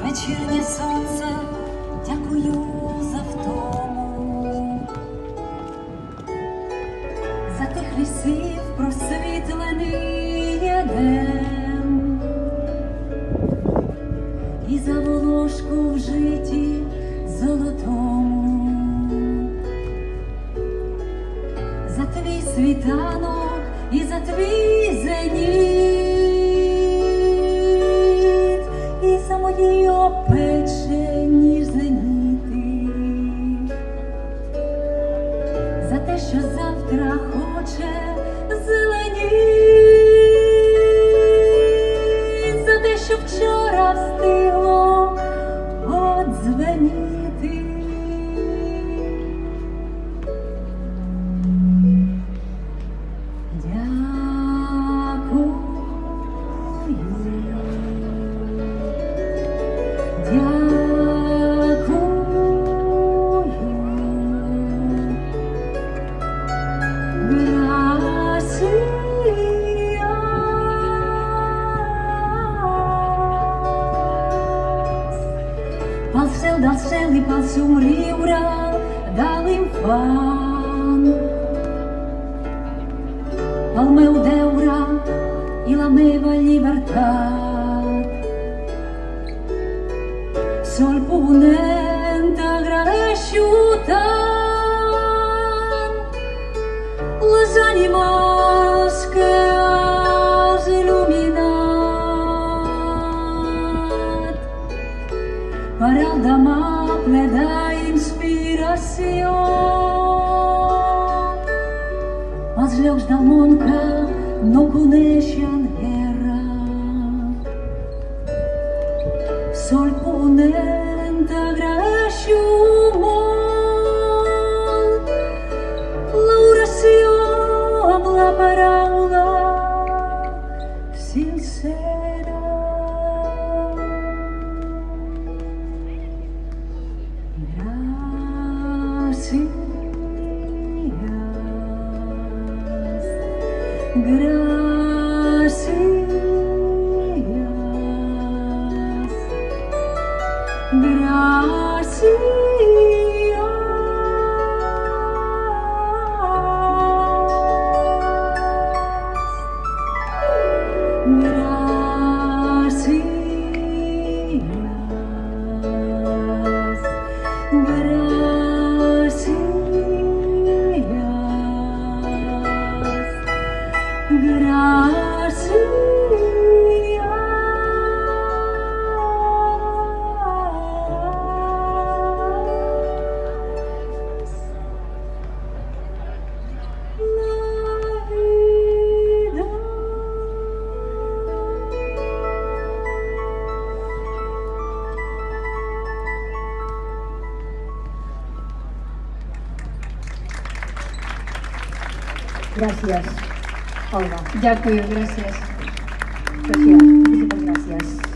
вечірнє сонце, дякую за втому, за тих лісів просвітлений Едем, і за волошку в житті золотому, за твій світанок і за твій зеніт, і за мої опечені зеніти, за те, що завтра хоче зеленіть, за те, що вчора встигло одзвеніти. Dal cel i pel somriure de l'infant, el meu deure i la meva llibertat. Sol ponent, t'agraeixo tant les ànimes que has il·luminat per al demà ple d'inspiració. Els llocs del món que no coneixen guerra. Sol ponent, t'agraeixo molt l'oració amb la paraula sincera. Gràcies, gràcies, Gràcies, Olga. Дякую, gracias. Sofia, moltíssimes gràcies.